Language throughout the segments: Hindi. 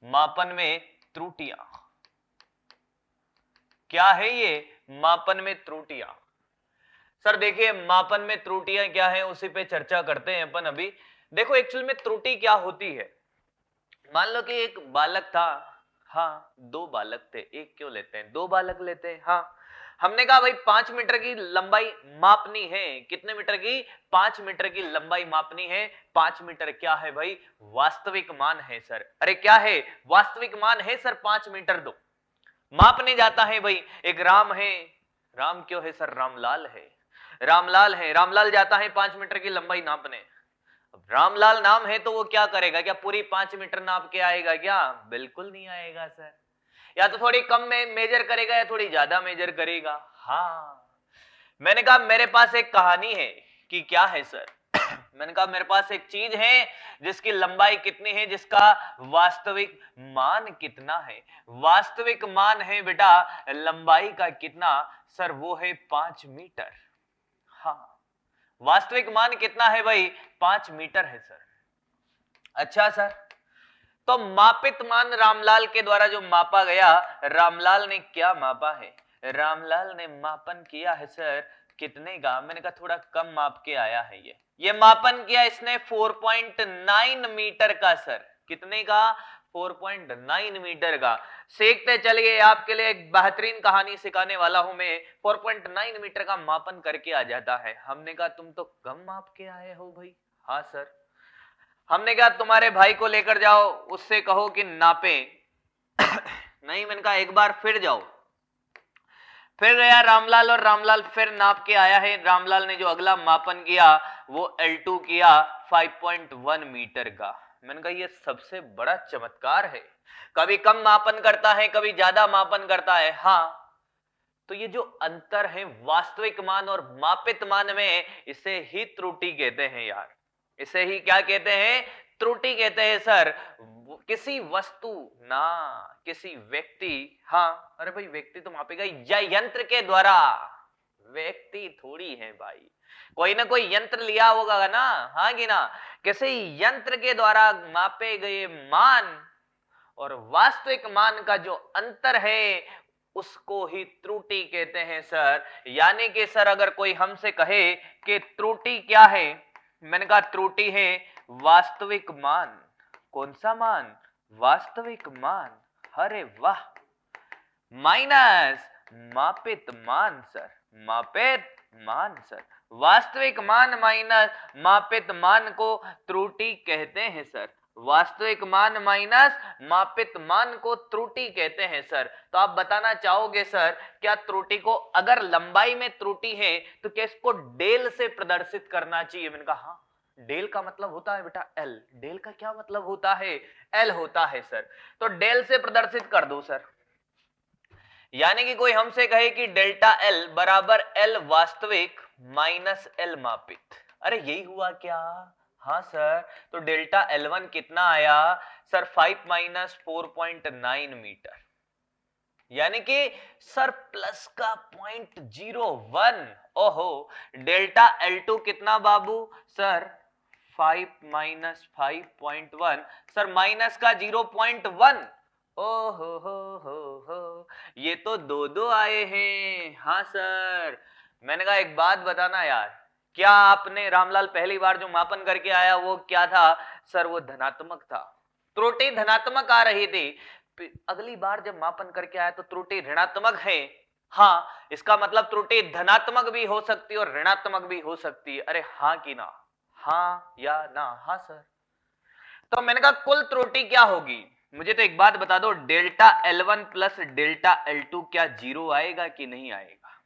मापन में त्रुटियां। क्या है ये? मापन में त्रुटियां। सर देखिए, मापन में त्रुटियां क्या है उसी पे चर्चा करते हैं अपन अभी। देखो एक्चुअल में त्रुटि क्या होती है। मान लो कि एक बालक था, हाँ दो बालक थे, एक क्यों लेते हैं, दो बालक लेते हैं। हाँ, हमने कहा भाई 5 मीटर की लंबाई मापनी है। कितने मीटर की? 5 मीटर की लंबाई मापनी है। 5 मीटर क्या है भाई? वास्तविक मान है सर। अरे क्या है? वास्तविक मान है सर। 5 मीटर दो मापने जाता है भाई। एक राम है, राम क्यों है सर? रामलाल है, रामलाल है। रामलाल जाता है 5 मीटर की लंबाई नापने। अब रामलाल नाम है तो वो क्या करेगा? क्या पूरी 5 मीटर नाप के आएगा क्या? बिल्कुल नहीं आएगा सर। या तो थोड़ी कम में मेजर करेगा या थोड़ी ज्यादा मेजर करेगा। हाँ, मैंने कहा मेरे पास एक कहानी है कि क्या है सर। मैंने कहा मेरे पास एक चीज है जिसकी लंबाई कितनी है, जिसका वास्तविक मान कितना है। वास्तविक मान है बेटा लंबाई का कितना सर? वो है 5 मीटर। हाँ, वास्तविक मान कितना है भाई? 5 मीटर है सर। अच्छा सर, तो मापित मान रामलाल के द्वारा जो मापा गया, रामलाल ने क्या मापा है? रामलाल ने मापन किया है सर कितने का? मैंने कहा थोड़ा कम माप के आया है ये मापन किया इसने 4.9 मीटर का सर। कितने का? 4.9 मीटर का। सीखते चलिए, आपके लिए एक बेहतरीन कहानी सिखाने वाला हूं मैं। 4.9 मीटर का मापन करके आ जाता है। हमने कहा तुम तो कम माप के आए हो भाई। हाँ सर। हमने कहा तुम्हारे भाई को लेकर जाओ, उससे कहो कि नापे। नहीं, मैंने कहा एक बार फिर जाओ। फिर गया रामलाल और रामलाल फिर नाप के आया है। रामलाल ने जो अगला मापन किया वो L2 किया 5.1 मीटर का। मैंने कहा ये सबसे बड़ा चमत्कार है। कभी कम मापन करता है, कभी ज्यादा मापन करता है। हाँ, तो ये जो अंतर है वास्तविक मान और मापित मान में, इसे ही त्रुटि कहते हैं यार। इसे ही क्या कहते हैं? त्रुटि कहते हैं सर। किसी वस्तु ना किसी व्यक्ति, हाँ अरे भाई व्यक्ति तो मापेगा या यंत्र के द्वारा। व्यक्ति थोड़ी है भाई, कोई ना कोई यंत्र लिया होगा ना, हाँ कि ना। किसी यंत्र के द्वारा मापे गए मान और वास्तविक मान का जो अंतर है उसको ही त्रुटि कहते हैं सर। यानी कि सर अगर कोई हमसे कहे कि त्रुटि क्या है, मैंने कहा त्रुटि है वास्तविक मान। कौन सा मान? वास्तविक मान। अरे वाह। माइनस मापित मान सर। मापित मान सर। वास्तविक मान माइनस मापित मान को त्रुटि कहते हैं सर। वास्तविक मान माइनस मापित मान को त्रुटि कहते हैं सर। तो आप बताना चाहोगे सर क्या त्रुटि को, अगर लंबाई में त्रुटि है तो क्या इसको डेल से प्रदर्शित करना चाहिए? मैंने कहा हाँ, डेल का मतलब होता है बेटा एल। डेल का क्या मतलब होता है? एल होता है सर। तो डेल से प्रदर्शित कर दो सर। यानी कि कोई हमसे कहे कि डेल्टा एल बराबर एल वास्तविक माइनस एल मापित। अरे यही हुआ क्या? हाँ सर। तो डेल्टा L1 कितना आया सर? 5 minus 4.9 metre. यानी कि सर प्लस का 0.01। ओहो, डेल्टा L2 कितना बाबू सर? 5 माइनस 5.1 सर, माइनस का 0.1। ओहो हो, ये तो दो दो आए हैं। हाँ सर। मैंने कहा एक बात बताना यार, क्या आपने रामलाल पहली बार जो मापन करके आया वो क्या था सर? वो धनात्मक था। त्रुटि धनात्मक आ रही थी। अगली बार जब मापन करके आया तो त्रुटि ऋणात्मक है। हाँ, इसका मतलब त्रुटि धनात्मक भी हो सकती है और ऋणात्मक भी हो सकती है। अरे हाँ कि ना? हाँ या ना? हाँ सर। तो मैंने कहा कुल त्रुटि क्या होगी? मुझे तो एक बात बता दो, delta L1 plus delta L2 क्या जीरो आएगा कि नहीं आएगा?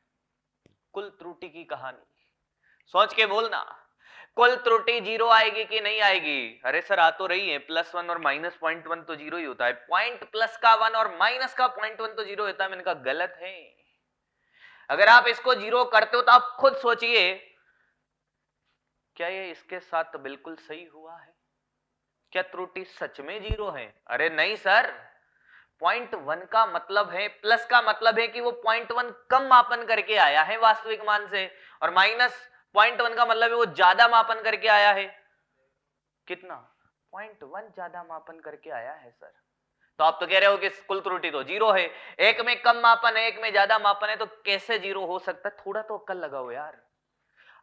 कुल त्रुटि की कहानी सोच के बोलना। कुल त्रुटि जीरो आएगी कि नहीं आएगी? अरे सर आ तो रही है, +1 और -0.1 तो जीरो ही होता है। पॉइंट प्लस का 1 और माइनस का 0.1 तो जीरो होता है। मैंने कहा गलत है। अगर आप इसको जीरो करते हो तो आप खुद सोचिए, क्या ये इसके साथ तो बिल्कुल सही हुआ है? क्या त्रुटि सच में जीरो है? अरे नहीं सर। 0.1 का मतलब है, प्लस का मतलब है कि वो 0.1 कम मापन करके आया है वास्तविक मान से, और माइनस 0.1 का मतलब है वो ज्यादा मापन करके आया है। कितना? 0.1 ज्यादा मापन करके आया है सर। तो आप तो कह रहे हो कि कुल त्रुटि तो 0 है, एक में कम मापन है, एक में ज्यादा मापन है, तो कैसे 0 हो सकता है? थोड़ा तो अक्ल लगाओ यार।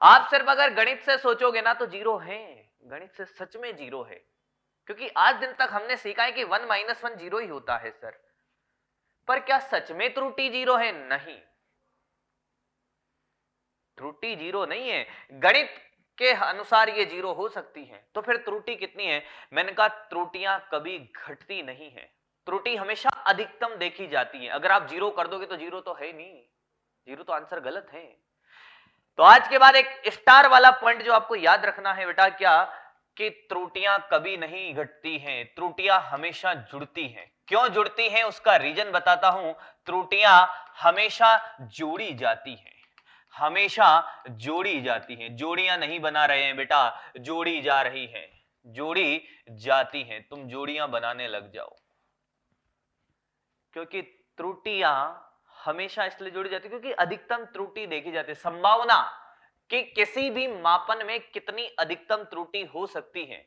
आप सिर्फ अगर गणित से सोचोगे ना तो 0 है, गणित से सच में 0 है, क्योंकि आज दिन तक हमने सीखा है कि 1 - 1 0 ही होता है सर। पर क्या सच में त्रुटि 0 है? नहीं, त्रुटि 0 नहीं है, गणित के अनुसार ये 0 हो सकती है। तो फिर त्रुटि कितनी है? मैंने कहा त्रुटियां कभी घटती नहीं है, त्रुटि हमेशा अधिकतम देखी जाती है। अगर आप 0 कर दोगे तो 0 तो है नहीं, 0 तो आंसर गलत है। तो आज के बाद एक स्टार वाला पॉइंट जो आपको याद रखना है बेटा, क्या कि त्रुटियां कभी नहीं घटती हैं, त्रुटियां हमेशा जुड़ती हैं। क्यों जुड़ती हैं उसका रीजन बताता हूं। त्रुटियां हमेशा जोड़ी जाती हैं, हमेशा जोड़ी जाती हैं, जोड़ियां नहीं बना रहे हैं बेटा, जोड़ी जा रही हैं, जोड़ी जाती हैं। तुम जोड़ियां बनाने लग जाओ, क्योंकि त्रुटियां हमेशा इसलिए जोड़ी जाती है क्योंकि अधिकतम त्रुटि देखी जाती है। संभावना कि किसी भी मापन में कितनी अधिकतम त्रुटि हो सकती है,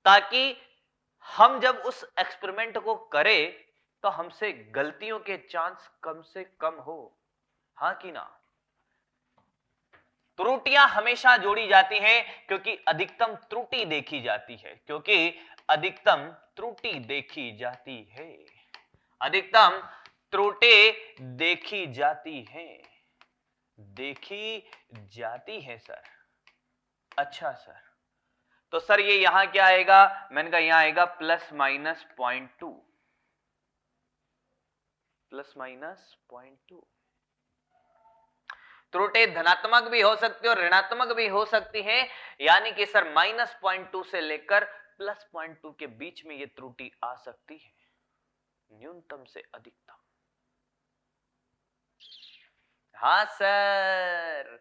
ताकि हम जब उस एक्सपेरिमेंट को करें तो हमसे गलतियों के चांस कम से कम हो। हां कि ना? त्रुटियां हमेशा जोड़ी जाती हैं क्योंकि अधिकतम त्रुटि देखी जाती है, क्योंकि अधिकतम त्रुटि देखी जाती है, अधिकतम त्रुटि देखी जाती है, देखी जाती है सर। अच्छा सर, तो सर ये यहां क्या आएगा? मैंने कहा यहां आएगा ±0.2, ±0.2। त्रुटि धनात्मक भी हो सकती है और ऋणात्मक भी हो सकती है, यानी कि सर -0.2 से लेकर +0.2 के बीच में ये त्रुटि आ सकती है, न्यूनतम से अधिकतम। हाँ सर,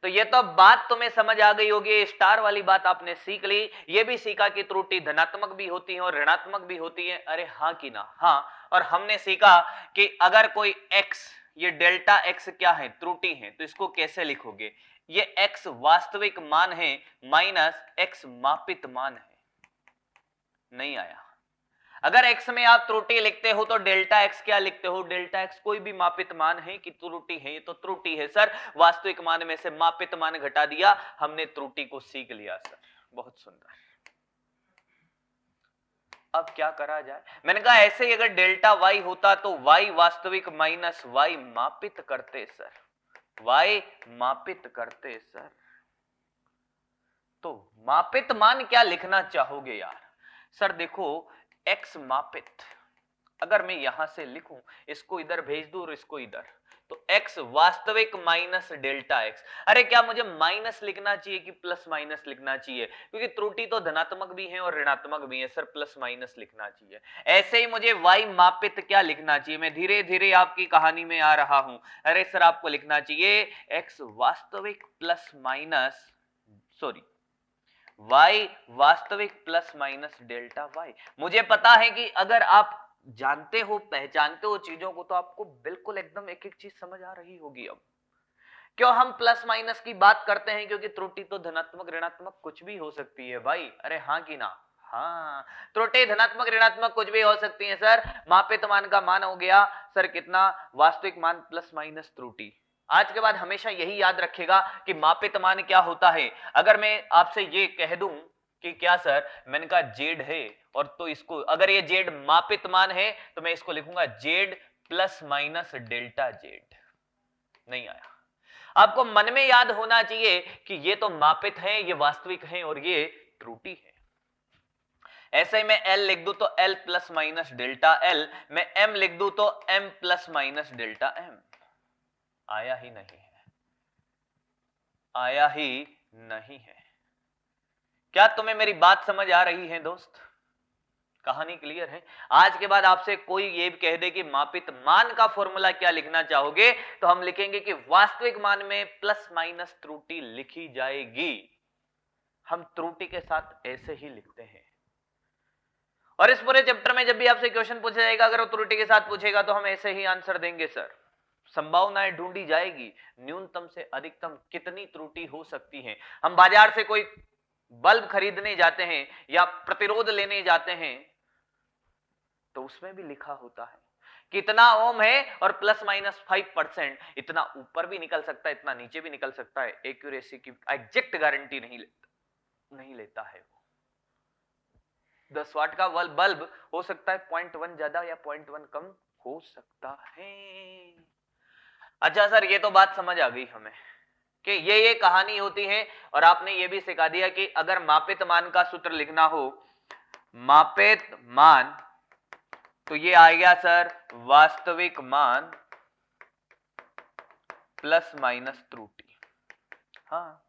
तो ये तो बात तुम्हें समझ आ गई होगी, स्टार वाली बात आपने सीख ली। ये भी सीखा कि त्रुटि धनात्मक भी होती है और ऋणात्मक भी होती है। अरे हाँ कि ना? हाँ। और हमने सीखा कि अगर कोई x, ये डेल्टा x क्या है? त्रुटि है, तो इसको कैसे लिखोगे? ये x वास्तविक मान है माइनस x मापित मान है। नहीं आया? अगर x में आप त्रुटि लिखते हो तो डेल्टा x क्या लिखते हो? डेल्टा x कोई भी मापित मान है कि त्रुटि है? ये तो त्रुटि है सर, वास्तविक मान में से मापित मान घटा दिया, हमने त्रुटि को सीख लिया सर। बहुत सुंदर। अब क्या करा जाए? मैंने कहा ऐसे ही अगर डेल्टा y होता तो y वास्तविक माइनस y मापित करते सर, y मापित करते सर। तो मापित मान क्या लिखना चाहोगे यार? सर देखो, x मापित अगर मैं यहां से लिखूं, इसको इधर भेज दूं और इसको इधर, तो x वास्तविक माइनस डेल्टा x। अरे क्या मुझे माइनस लिखना चाहिए कि प्लस माइनस लिखना चाहिए? क्योंकि त्रुटि तो धनात्मक भी है और ऋणात्मक भी है सर, प्लस माइनस लिखना चाहिए। ऐसे ही मुझे y मापित क्या लिखना चाहिए? मैं धीरे धीरे आपकी कहानी में आ रहा हूं। अरे सर आपको लिखना चाहिए x वास्तविक प्लस माइनस, सॉरी, y वास्तविक प्लस माइनस डेल्टा y। मुझे पता है कि अगर आप जानते हो, पहचानते हो चीजों को, तो आपको बिल्कुल एकदम एक एक चीज समझ आ रही होगी। अब क्यों हम प्लस माइनस की बात करते हैं? क्योंकि त्रुटि तो धनात्मक ऋणात्मक कुछ भी हो सकती है भाई। अरे हाँ कि ना? हाँ, त्रुटि धनात्मक ऋणात्मक कुछ भी हो सकती है सर। मापित मान का मान हो गया सर कितना? वास्तविक मान प्लस माइनस त्रुटि। आज के बाद हमेशा यही याद रखेगा कि मापित मान क्या होता है। अगर मैं आपसे ये कह दूं कि क्या सर, मैंने कहा जेड है, और तो इसको अगर ये जेड मापित मान है तो मैं इसको लिखूंगा Z plus minus delta Z. नहीं आया? आपको मन में याद होना चाहिए कि ये तो मापित है, ये वास्तविक है और ये त्रुटि है। ऐसे ही मैं L लिख दूं तो L plus minus delta L, मैं M लिख दूं तो M plus minus delta M। आया ही नहीं है? आया ही नहीं है? क्या तुम्हें मेरी बात समझ आ रही है दोस्त? कहानी क्लियर है? आज के बाद आपसे कोई ये कह दे कि मापित मान का फॉर्मूला क्या लिखना चाहोगे, तो हम लिखेंगे कि वास्तविक मान में प्लस माइनस त्रुटि लिखी जाएगी। हम त्रुटि के साथ ऐसे ही लिखते हैं। और इस पूरे चैप्टर में जब भी आपसे क्वेश्चन पूछा जाएगा, अगर वो त्रुटि के साथ पूछेगा तो हम ऐसे ही आंसर देंगे सर। संभावनाएं ढूंढी जाएगी, न्यूनतम से अधिकतम कितनी त्रुटि हो सकती है। हम बाजार से कोई बल्ब खरीदने जाते हैं या प्रतिरोध लेने जाते हैं, तो उसमें भी लिखा होता है कितना ओम है और ±5%, इतना ऊपर भी निकल सकता है, इतना नीचे भी निकल सकता है, एक्यूरेसी की एग्जैक्ट गारंटी नहीं लेता है वो। 10 वाट का बल्ब हो सकता है 0.1 ज्यादा या 0.1 कम हो सकता है। अच्छा सर, ये तो बात समझ आ गई हमें कि ये कहानी होती है, और आपने ये भी सिखा दिया कि अगर मापित मान का सूत्र लिखना हो, मापित मान, तो ये आ गया सर वास्तविक मान प्लस माइनस त्रुटि। हाँ,